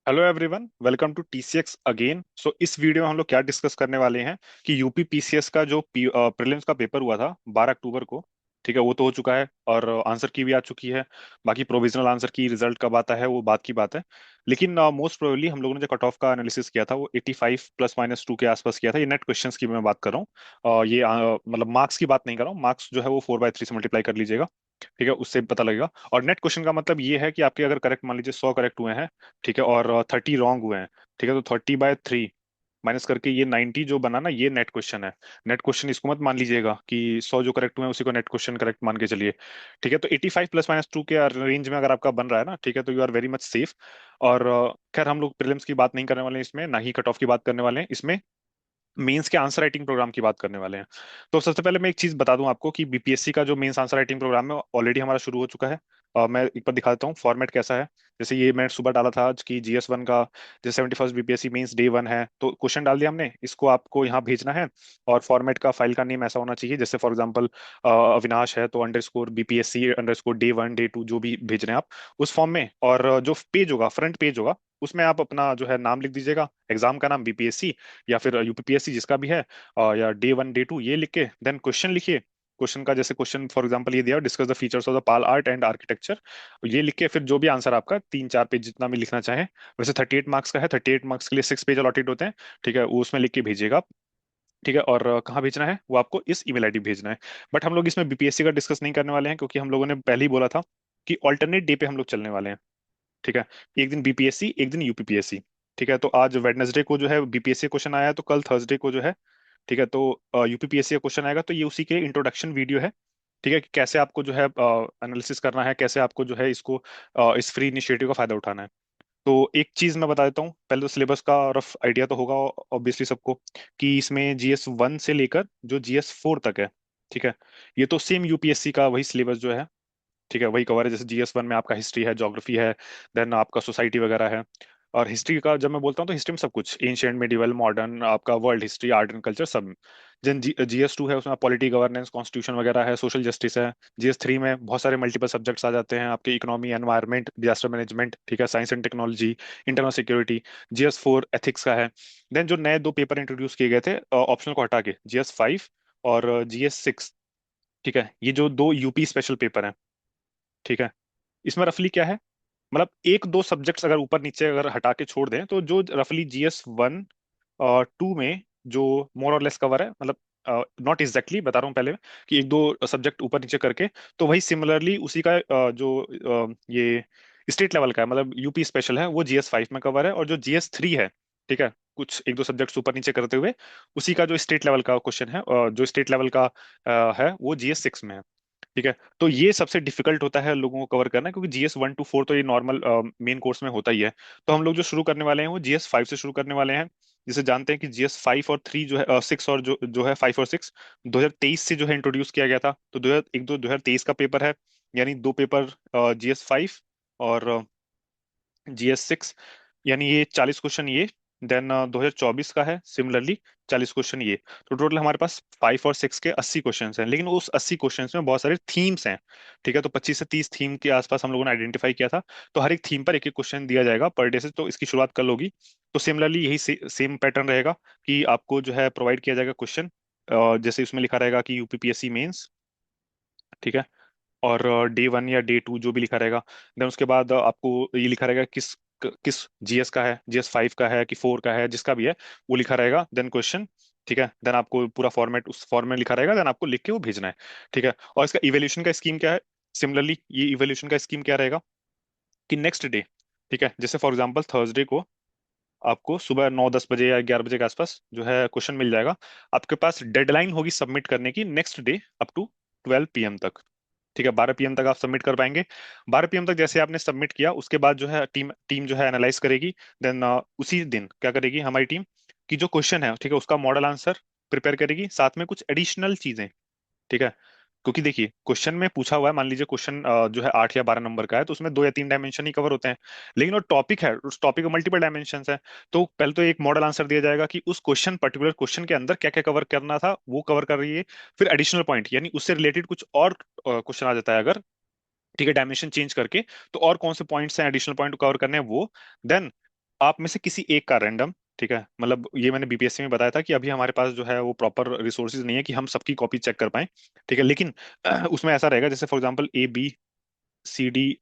Hello everyone, welcome to TCX again. So इस video में हम लोग क्या डिस्कस करने वाले हैं कि यूपी पीसीएस का जो प्रीलिम्स का पेपर हुआ था 12 अक्टूबर को। ठीक है, वो तो हो चुका है और आंसर की भी आ चुकी है। बाकी प्रोविजनल आंसर की रिजल्ट कब आता है वो बात की बात है। लेकिन मोस्ट प्रोबेबली हम लोगों ने जो कट ऑफ का एनालिसिस किया था वो 85 प्लस माइनस 2 के आसपास किया था। ये नेट क्वेश्चंस की मैं बात कर रहा हूँ। ये मतलब मार्क्स की बात नहीं कर रहा हूँ। मार्क्स जो है वो 4/3 से मल्टीप्लाई कर लीजिएगा। ठीक है, उससे पता लगेगा। और नेट क्वेश्चन का मतलब ये है कि आपके अगर करेक्ट मान लीजिए 100 करेक्ट हुए हैं, ठीक है, और 30 रॉन्ग हुए हैं, ठीक है, तो 30/3 माइनस करके ये 90 जो बना ना, ये नेट क्वेश्चन है। नेट क्वेश्चन इसको मत मान लीजिएगा कि 100 जो करेक्ट हुए हैं उसी को नेट क्वेश्चन करेक्ट मान के चलिए। ठीक है, तो 85 प्लस माइनस 2 के रेंज में अगर आपका बन रहा है ना, ठीक है, तो you are very much safe. और खैर हम लोग प्रीलिम्स की बात नहीं करने वाले हैं इसमें, ना ही कट ऑफ की बात करने वाले हैं इसमें। मेंस के आंसर राइटिंग प्रोग्राम की बात करने वाले हैं। तो सबसे पहले मैं एक चीज बता दूं आपको कि बीपीएससी का जो मेंस आंसर राइटिंग प्रोग्राम है ऑलरेडी हमारा शुरू हो चुका है। मैं एक बार दिखा देता हूँ फॉर्मेट कैसा है। जैसे ये मैं सुबह डाला था आज की GS1 का। जैसे 71st बीपीएससी मेंस डे 1 है, तो क्वेश्चन डाल दिया हमने, इसको आपको यहाँ भेजना है। और फॉर्मेट का फाइल का नेम ऐसा होना चाहिए, जैसे फॉर एग्जाम्पल अविनाश है तो _BPSC_डे 1 डे 2 जो भी भेज रहे हैं आप उस फॉर्म में। और जो पेज होगा, फ्रंट पेज होगा, उसमें आप अपना जो है नाम लिख दीजिएगा, एग्जाम का नाम बीपीएससी या फिर यूपीपीएससी जिसका भी है। या डे 1 डे 2 ये लिख के देन क्वेश्चन लिखिए। क्वेश्चन का जैसे क्वेश्चन फॉर एग्जांपल ये दिया, discuss the features of the Pal art and architecture. ये लिख के फिर जो भी आंसर आपका 3-4 पेज जितना भी लिखना चाहे। वैसे 38 मार्क्स का है, 38 मार्क्स के लिए 6 पेज अलॉटेड होते हैं। ठीक है, वो उसमें लिख के भेजिएगा आप। ठीक है, और कहाँ भेजना है वो आपको इस ईमेल आईडी भेजना है। बट हम लोग इसमें बीपीएससी का डिस्कस नहीं करने वाले हैं, क्योंकि हम लोगों ने पहले ही बोला था कि ऑल्टरनेट डे पे हम लोग चलने वाले हैं। ठीक है, एक दिन बीपीएससी एक दिन यूपीपीएससी। ठीक है, तो आज वेडनेसडे को जो है बीपीएससी क्वेश्चन आया है, तो कल थर्सडे को जो है, ठीक है, तो यूपीपीएससी का क्वेश्चन आएगा। तो ये उसी के इंट्रोडक्शन वीडियो है। ठीक है, कि कैसे आपको जो है एनालिसिस करना है, कैसे आपको जो है इसको इस फ्री इनिशिएटिव का फायदा उठाना है। तो एक चीज मैं बता देता हूँ, पहले तो सिलेबस का रफ आइडिया तो होगा ऑब्वियसली सबको, कि इसमें GS1 से लेकर जो GS4 तक है। ठीक है, ये तो सेम यूपीएससी का वही सिलेबस जो है। ठीक है, वही कवर है। जैसे GS1 में आपका हिस्ट्री है, ज्योग्राफी है, देन आपका सोसाइटी वगैरह है। और हिस्ट्री का जब मैं बोलता हूँ तो हिस्ट्री में सब कुछ, एंशियंट, मिडिवल, मॉडर्न, आपका world history, art and culture सब। जन GS2 है, उसमें पॉलिटी, गवर्नेंस, कॉन्स्टिट्यूशन वगैरह है, सोशल जस्टिस है। GS3 में बहुत सारे मल्टीपल सब्जेक्ट्स आ जाते हैं आपके, इकोनॉमी, एनवायरनमेंट, डिजास्टर मैनेजमेंट, ठीक है, science and technology, internal security. GS4 ethics का है। देन जो नए 2 पेपर इंट्रोड्यूस किए गए थे ऑप्शनल को हटा के, GS5 और GS6। ठीक है, ये जो 2 यूपी स्पेशल पेपर हैं। ठीक है, इसमें रफली क्या है, मतलब एक दो सब्जेक्ट्स अगर ऊपर नीचे अगर हटा के छोड़ दें, तो जो रफली GS1 और 2 में जो मोर और लेस कवर है, मतलब नॉट एग्जैक्टली बता रहा हूँ पहले कि एक दो सब्जेक्ट ऊपर नीचे करके, तो वही सिमिलरली उसी का ये स्टेट लेवल का है, मतलब यूपी स्पेशल है, वो GS5 में कवर है। और जो GS3 है, ठीक है, कुछ एक दो सब्जेक्ट्स ऊपर नीचे करते हुए उसी का जो स्टेट लेवल का क्वेश्चन है, जो स्टेट लेवल का है, वो GS6 में है। ठीक है, तो ये सबसे डिफिकल्ट होता है लोगों को कवर करना, क्योंकि GS1 to 4 तो ये नॉर्मल मेन कोर्स में होता ही है। तो हम लोग जो शुरू करने वाले हैं वो GS5 से शुरू करने वाले हैं। जिसे जानते हैं कि GS5 और 3 जो है, 6 और जो है 5 और 6, 2023 से जो है इंट्रोड्यूस किया गया था। तो 2023 का पेपर है, यानी 2 पेपर GS5 और GS6, यानी ये 40 क्वेश्चन ये। देन 2024 का है सिमिलरली 40 क्वेश्चन ये। तो टोटल हमारे पास 5 और 6 के 80 क्वेश्चन हैं, लेकिन उस 80 क्वेश्चन में बहुत सारे थीम्स हैं। ठीक है, तो 25 से 30 थीम के आसपास हम लोगों ने आइडेंटिफाई किया था। तो हर एक थीम पर एक एक क्वेश्चन दिया जाएगा पर डे से, तो इसकी शुरुआत कल होगी। तो सिमिलरली यही सेम पैटर्न रहेगा कि आपको जो है प्रोवाइड किया जाएगा क्वेश्चन, जैसे उसमें लिखा रहेगा कि यूपीपीएससी मेंस। ठीक है, और डे 1 या डे 2 जो भी लिखा रहेगा। देन उसके बाद आपको ये लिखा रहेगा किस किस GS का है, GS5 का है कि 4 का है, जिसका भी है वो लिखा रहेगा, देन क्वेश्चन। ठीक है, देन आपको पूरा फॉर्मेट उस फॉर्म में लिखा रहेगा, देन आपको लिख के वो भेजना है। ठीक है, और इसका इवेल्यूशन का स्कीम क्या है, सिमिलरली ये इवेल्यूशन का स्कीम क्या रहेगा कि नेक्स्ट डे, ठीक है, जैसे फॉर एग्जांपल थर्सडे को आपको सुबह 9-10 बजे या 11 बजे के आसपास जो है क्वेश्चन मिल जाएगा। आपके पास डेडलाइन होगी सबमिट करने की next day up to 12 PM तक। ठीक है, 12 PM तक आप सबमिट कर पाएंगे। 12 PM तक जैसे आपने सबमिट किया, उसके बाद जो है टीम टीम जो है एनालाइज करेगी। देन उसी दिन क्या करेगी हमारी टीम, कि जो क्वेश्चन है, ठीक है, उसका मॉडल आंसर प्रिपेयर करेगी, साथ में कुछ एडिशनल चीजें। ठीक है, क्योंकि देखिए क्वेश्चन में पूछा हुआ है, मान लीजिए क्वेश्चन जो है 8 या 12 नंबर का है, तो उसमें 2 या 3 डायमेंशन ही कवर होते हैं। लेकिन वो टॉपिक है, उस टॉपिक में मल्टीपल डायमेंशन है। तो पहले तो एक मॉडल आंसर दिया जाएगा कि उस क्वेश्चन पर्टिकुलर क्वेश्चन के अंदर क्या क्या कवर करना था वो कवर कर रही है। फिर एडिशनल पॉइंट, यानी उससे रिलेटेड कुछ और क्वेश्चन आ जाता है अगर, ठीक है, डायमेंशन चेंज करके, तो और कौन से पॉइंट्स हैं एडिशनल पॉइंट कवर करने हैं वो। देन आप में से किसी एक का रैंडम, ठीक है, मतलब ये मैंने बीपीएससी में बताया था कि अभी हमारे पास जो है वो प्रॉपर रिसोर्सेज नहीं है कि हम सबकी कॉपी चेक कर पाए, ठीक है, लेकिन उसमें ऐसा रहेगा जैसे फॉर एग्जांपल ABCDE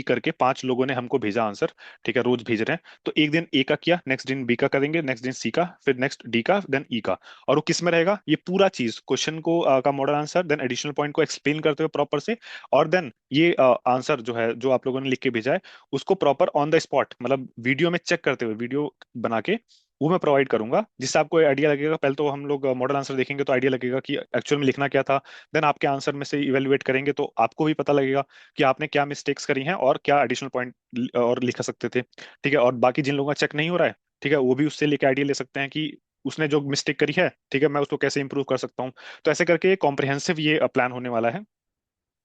करके 5 लोगों ने हमको भेजा आंसर, ठीक है, रोज भेज रहे हैं, तो एक दिन ए का किया, नेक्स्ट दिन बी का करेंगे, नेक्स्ट दिन सी का, फिर नेक्स्ट डी का, देन ई का। और वो किस में रहेगा, ये पूरा चीज क्वेश्चन को का model answer, then additional point को एक्सप्लेन करते हुए प्रॉपर से, और देन ये आंसर जो है जो आप लोगों ने लिख के भेजा है उसको प्रॉपर ऑन द स्पॉट मतलब वीडियो में चेक करते हुए वीडियो बना के वो मैं प्रोवाइड करूंगा, जिससे आपको आइडिया लगेगा। पहले तो हम लोग मॉडल आंसर देखेंगे तो आइडिया लगेगा कि एक्चुअल में लिखना क्या था, देन आपके आंसर में से इवेलुएट करेंगे तो आपको भी पता लगेगा कि आपने क्या मिस्टेक्स करी हैं और क्या एडिशनल पॉइंट और लिख सकते थे, ठीक है। और बाकी जिन लोगों का चेक नहीं हो रहा है, ठीक है, वो भी उससे लेके आइडिया ले सकते हैं कि उसने जो मिस्टेक करी है, ठीक है, मैं उसको कैसे इंप्रूव कर सकता हूँ। तो ऐसे करके कॉम्प्रिहेंसिव ये प्लान होने वाला है,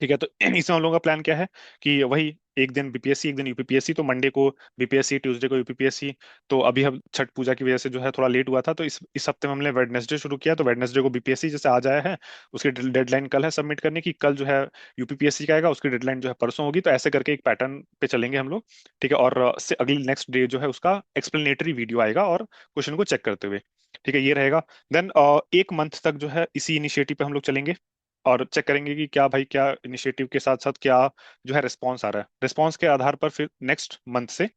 ठीक है। तो इसमें हम लोगों का प्लान क्या है कि वही एक दिन बीपीएससी एक दिन यूपीपीएससी, तो मंडे को बीपीएससी, ट्यूसडे को यूपीपीएससी। तो अभी हम छठ पूजा की वजह से जो है थोड़ा लेट हुआ था, तो इस हफ्ते में हमने वेडनेसडे शुरू किया, तो वेडनेसडे को बीपीएससी जैसे आज आया है, उसकी डेडलाइन कल है सबमिट करने की, कल जो है यूपीपीएससी का आएगा, उसकी डेडलाइन जो है परसों होगी। तो ऐसे करके एक पैटर्न पे चलेंगे हम लोग, ठीक है। और से अगली नेक्स्ट डे जो है उसका एक्सप्लेनेटरी वीडियो आएगा और क्वेश्चन को चेक करते हुए, ठीक है, ये रहेगा। देन एक मंथ तक जो है इसी इनिशिएटिव पे हम लोग चलेंगे और चेक करेंगे कि क्या भाई क्या इनिशिएटिव के साथ साथ क्या जो है रिस्पॉन्स आ रहा है। रिस्पॉन्स के आधार पर फिर नेक्स्ट मंथ से,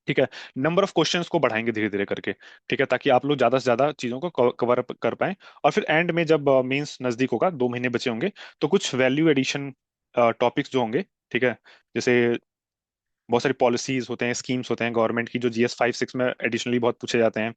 ठीक है, नंबर ऑफ क्वेश्चंस को बढ़ाएंगे धीरे धीरे करके, ठीक है, ताकि आप लोग ज्यादा से ज्यादा चीजों को कवर अप कर पाएं। और फिर एंड में जब मेंस नजदीक होगा, 2 महीने बचे होंगे, तो कुछ वैल्यू एडिशन टॉपिक्स जो होंगे, ठीक है, जैसे बहुत सारी पॉलिसीज होते हैं, स्कीम्स होते हैं गवर्नमेंट की जो GS 5 6 में एडिशनली बहुत पूछे जाते हैं,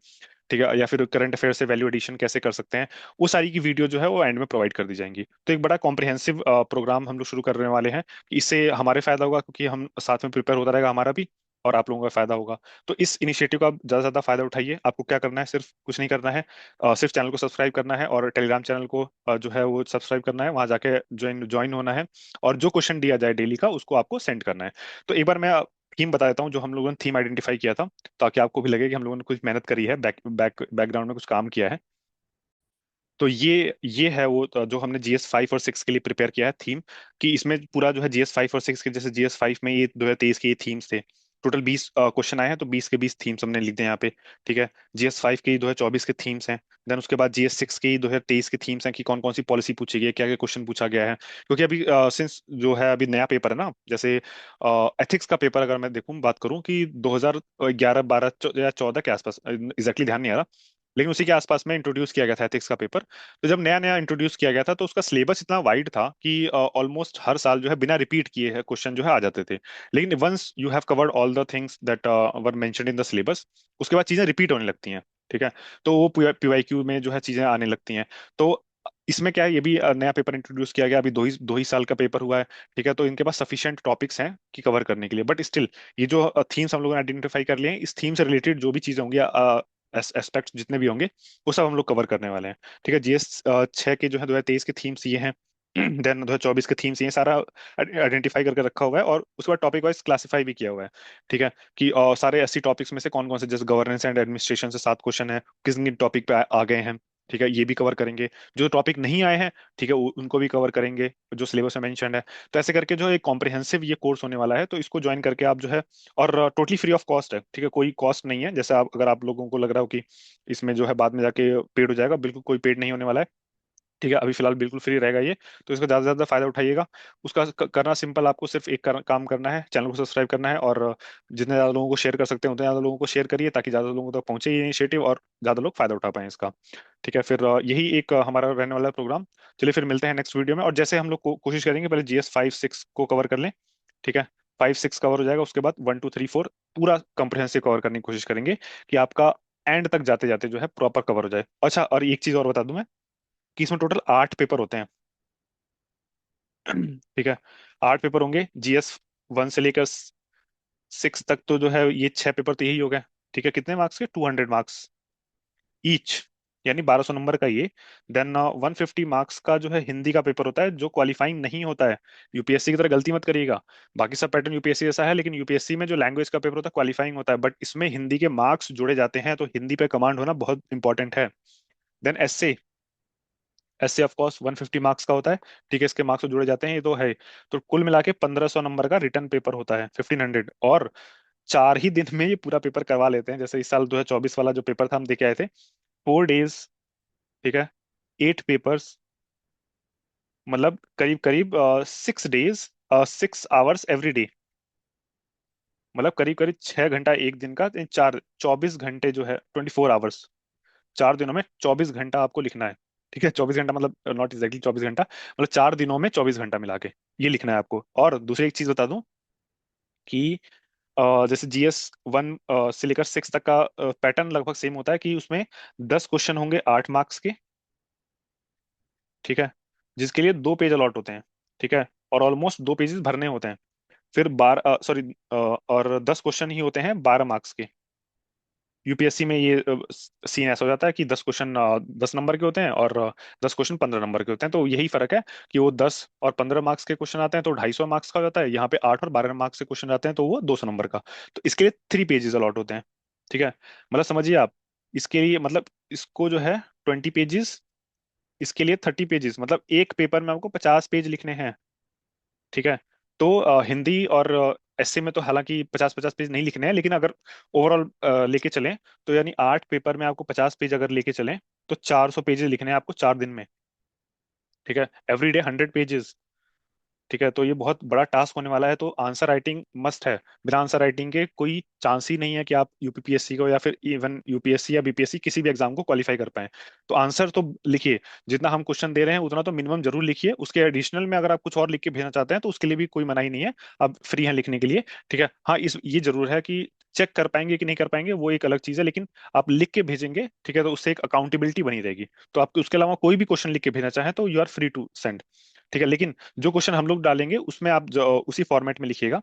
ठीक है, या फिर करंट अफेयर से वैल्यू एडिशन कैसे कर सकते हैं, वो सारी की वीडियो जो है वो एंड में प्रोवाइड कर दी जाएंगी। तो एक बड़ा कॉम्प्रिहेंसिव प्रोग्राम हम लोग शुरू करने वाले हैं कि इससे हमारे फायदा होगा क्योंकि हम साथ में प्रिपेयर होता रहेगा हमारा भी, और आप लोगों का फायदा होगा। तो इस इनिशिएटिव का आप ज्यादा से ज्यादा फायदा उठाइए। आपको क्या करना है, सिर्फ कुछ नहीं करना है, सिर्फ चैनल को सब्सक्राइब करना है और टेलीग्राम चैनल को जो है वो सब्सक्राइब करना है, वहां जाके ज्वाइन ज्वाइन होना है, और जो क्वेश्चन दिया जाए डेली का उसको आपको सेंड करना है। तो एक बार मैं थीम बता देता हूँ जो हम लोगों ने थीम आइडेंटिफाई किया था, ताकि आपको भी लगे कि हम लोगों ने कुछ मेहनत करी है, बैकग्राउंड में कुछ काम किया है। तो ये है वो जो हमने GS 5 और 6 के लिए प्रिपेयर किया है थीम, कि इसमें पूरा जो है GS 5 और 6 के, जैसे GS 5 में ये 2023 के ये थीम्स थे, टोटल 20 क्वेश्चन आए हैं, तो 20 के 20 थीम्स हमने लिख दिए यहाँ पे, ठीक है। GS 5 के 2024 के थीम्स हैं, देन उसके बाद GS 6 के 2023 के थीम्स हैं कि कौन कौन सी पॉलिसी पूछी गई है, क्या क्या क्वेश्चन पूछा गया है, क्योंकि अभी सिंस जो है अभी नया पेपर है ना, जैसे एथिक्स का पेपर अगर मैं देखूं बात करूं कि 2011 12 या 14 के आसपास, एग्जैक्टली ध्यान नहीं आ रहा, लेकिन उसी के आसपास में इंट्रोड्यूस किया गया था एथिक्स का पेपर। तो जब नया नया इंट्रोड्यूस किया गया था तो उसका सिलेबस इतना वाइड था कि ऑलमोस्ट हर साल जो है बिना रिपीट किए है क्वेश्चन जो है आ जाते थे। लेकिन once you have covered all the things that were mentioned in the syllabus, उसके बाद चीजें रिपीट होने लगती हैं, ठीक है। तो वो PYQ में जो है चीजें आने लगती हैं। तो इसमें क्या है, ये भी नया पेपर इंट्रोड्यूस किया गया, अभी दो ही साल का पेपर हुआ है, ठीक है। तो इनके पास सफिशिएंट टॉपिक्स हैं कि कवर करने के लिए, बट स्टिल ये जो थीम्स हम लोगों ने आइडेंटिफाई कर लिए हैं, इस थीम से रिलेटेड जो भी चीजें होंगी, एस्पेक्ट्स जितने भी होंगे, वो सब हम लोग कवर करने वाले हैं, ठीक है। GS 6 के जो है 2023 के थीम्स ये हैं, देन 2024 के थीम्स ये सारा आइडेंटिफाई करके रखा हुआ है, और उसके बाद टॉपिक वाइज क्लासीफाई भी किया हुआ है, ठीक है, कि सारे 80 टॉपिक्स में से कौन कौन से, जैसे गवर्नेंस एंड एडमिनिस्ट्रेशन से 7 क्वेश्चन है, किस किन टॉपिक पे आ गए हैं, ठीक है, ये भी कवर करेंगे। जो टॉपिक नहीं आए हैं, ठीक है, उनको भी कवर करेंगे जो सिलेबस में मेंशन है। तो ऐसे करके जो एक कॉम्प्रिहेंसिव ये कोर्स होने वाला है, तो इसको ज्वाइन करके आप जो है, और टोटली फ्री ऑफ कॉस्ट है, ठीक है, कोई कॉस्ट नहीं है। जैसे आप अगर आप लोगों को लग रहा हो कि इसमें जो है बाद में जाके पेड हो जाएगा, बिल्कुल कोई पेड नहीं होने वाला है, ठीक है, अभी फिलहाल बिल्कुल फ्री रहेगा ये। तो इसका ज्यादा से ज्यादा फायदा उठाइएगा। उसका करना सिंपल, आपको सिर्फ एक काम करना है, चैनल को सब्सक्राइब करना है, और जितने ज्यादा लोगों को शेयर कर सकते हैं उतने ज्यादा लोगों को शेयर करिए, ताकि ज्यादा लोगों तक पहुंचे ये इनिशिएटिव और ज्यादा लोग फायदा उठा पाएं इसका, ठीक है। फिर यही एक हमारा रहने वाला प्रोग्राम। चलिए फिर मिलते हैं नेक्स्ट वीडियो में, और जैसे हम लोग कोशिश करेंगे पहले GS 5 6 को कवर कर लें, ठीक है। 5 6 कवर हो जाएगा, उसके बाद 1 2 3 4 पूरा कंप्रिहेंसिव कवर करने की कोशिश करेंगे कि आपका एंड तक जाते जाते जो है प्रॉपर कवर हो जाए। अच्छा, और एक चीज और बता दूं मैं, कि इसमें टोटल 8 पेपर होते हैं, ठीक है। 8 पेपर होंगे, GS 1 से लेकर 6 तक, तो जो है ये 6 पेपर तो यही हो गए, ठीक है। कितने मार्क्स के, 200 मार्क्स ईच, यानी 1200 नंबर का ये। देन 150 मार्क्स का जो है हिंदी का पेपर होता है, जो क्वालिफाइंग नहीं होता है। यूपीएससी की तरह गलती मत करिएगा, बाकी सब पैटर्न यूपीएससी जैसा है, लेकिन यूपीएससी में जो लैंग्वेज का पेपर होता है क्वालिफाइंग होता है, बट इसमें हिंदी के मार्क्स जोड़े जाते हैं, तो हिंदी पे कमांड होना बहुत इंपॉर्टेंट है। Then SA of course 150 marks का होता है, ठीक है, इसके मार्क्स जोड़े जाते हैं, ये तो है। तो कुल मिला के 1500 नंबर का रिटर्न पेपर होता है, 1500। और 4 ही दिन में ये पूरा पेपर करवा लेते हैं। जैसे इस साल 2024 वाला जो पेपर था हम दे के आए थे, 4 डेज, ठीक है, 8 पेपर्स, मतलब करीब करीब 6 डेज, 6 आवर्स एवरी डे, मतलब करीब करीब 6 घंटा एक दिन का, 24 घंटे जो है 24 आवर्स, 4 दिनों में 24 घंटा आपको लिखना है। ठीक है, 24 घंटा मतलब नॉट एग्जैक्टली 24 घंटा, मतलब 4 दिनों में 24 घंटा मिला के ये लिखना है आपको। और दूसरी एक चीज बता दूं कि जैसे GS 1 से लेकर 6 तक का पैटर्न लगभग सेम होता है, कि उसमें 10 क्वेश्चन होंगे 8 मार्क्स के, ठीक है, जिसके लिए 2 पेज अलॉट होते हैं, ठीक है, और ऑलमोस्ट 2 पेजेस भरने होते हैं। फिर 12, और 10 क्वेश्चन ही होते हैं 12 मार्क्स के। यूपीएससी में ये सीन ऐसा हो जाता है कि 10 क्वेश्चन 10 नंबर के होते हैं, और 10 क्वेश्चन 15 नंबर के होते हैं। तो यही फर्क है कि वो 10 और 15 मार्क्स के क्वेश्चन आते हैं तो 250 मार्क्स का हो जाता है, यहाँ पे 8 और 12 मार्क्स के क्वेश्चन आते हैं तो वो 200 नंबर का। तो इसके लिए 3 पेजेस अलॉट होते हैं, ठीक है, मतलब समझिए आप, इसके लिए मतलब इसको जो है 20 पेजेस, इसके लिए 30 पेजेस, मतलब एक पेपर में आपको 50 पेज लिखने हैं, ठीक है। तो हिंदी और एसए में तो हालांकि 50-50 पेज नहीं लिखने हैं, लेकिन अगर ओवरऑल लेके चलें, तो यानी 8 पेपर में आपको 50 पेज अगर लेके चलें, तो 400 पेजेस लिखने हैं आपको 4 दिन में, ठीक है, एवरी डे 100 पेजेस, ठीक है। तो ये बहुत बड़ा टास्क होने वाला है, तो आंसर राइटिंग मस्ट है। बिना आंसर राइटिंग के कोई चांस ही नहीं है कि आप यूपीपीएससी को या फिर इवन यूपीएससी या बीपीएससी किसी भी एग्जाम को क्वालिफाई कर पाए। तो आंसर तो लिखिए, जितना हम क्वेश्चन दे रहे हैं उतना तो मिनिमम जरूर लिखिए। उसके एडिशनल में अगर आप कुछ और लिख के भेजना चाहते हैं तो उसके लिए भी कोई मनाही नहीं है, आप फ्री हैं लिखने के लिए, ठीक है। हाँ, इस ये जरूर है कि चेक कर पाएंगे कि नहीं कर पाएंगे वो एक अलग चीज है, लेकिन आप लिख के भेजेंगे, ठीक है, तो उससे एक अकाउंटेबिलिटी बनी रहेगी। तो आपको उसके अलावा कोई भी क्वेश्चन लिख के भेजना चाहें तो you are free to send, ठीक है। लेकिन जो क्वेश्चन हम लोग डालेंगे उसमें आप उसी फॉर्मेट में लिखिएगा,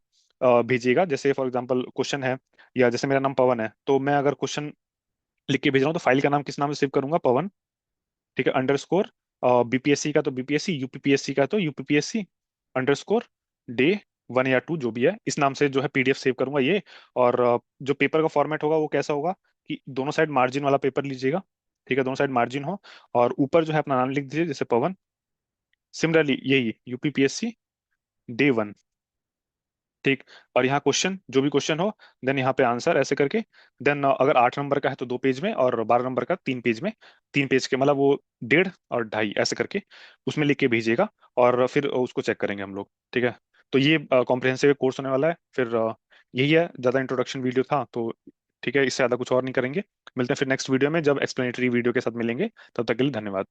भेजिएगा। जैसे फॉर एग्जांपल क्वेश्चन है, या जैसे मेरा नाम पवन है, तो मैं अगर क्वेश्चन लिख के भेज रहा हूँ तो फाइल का नाम किस नाम से सेव करूंगा, पवन, ठीक है, अंडरस्कोर, बीपीएससी का तो बीपीएससी, यूपीपीएससी का तो यूपीपीएससी, अंडरस्कोर डे 1 या 2 जो भी है, इस नाम से जो है पीडीएफ सेव करूंगा ये। और जो पेपर का फॉर्मेट होगा वो कैसा होगा कि दोनों साइड मार्जिन वाला पेपर लीजिएगा, ठीक है, दोनों साइड मार्जिन हो, और ऊपर जो है अपना नाम लिख दीजिए, जैसे पवन, सिमिलरली यही यूपीपीएससी डे 1, ठीक। और यहाँ क्वेश्चन, जो भी क्वेश्चन हो, देन यहाँ पे आंसर ऐसे करके, देन अगर 8 नंबर का है तो 2 पेज में, और 12 नंबर का 3 पेज में, 3 पेज के मतलब वो 1.5 और 2.5 ऐसे करके उसमें लिख के भेजिएगा, और फिर उसको चेक करेंगे हम लोग, ठीक है। तो ये कॉम्प्रिहेंसिव कोर्स होने वाला है। फिर यही है, ज़्यादा इंट्रोडक्शन वीडियो था तो, ठीक है, इससे ज़्यादा कुछ और नहीं करेंगे। मिलते हैं फिर नेक्स्ट वीडियो में, जब एक्सप्लेनेटरी वीडियो के साथ मिलेंगे। तब तक के लिए धन्यवाद।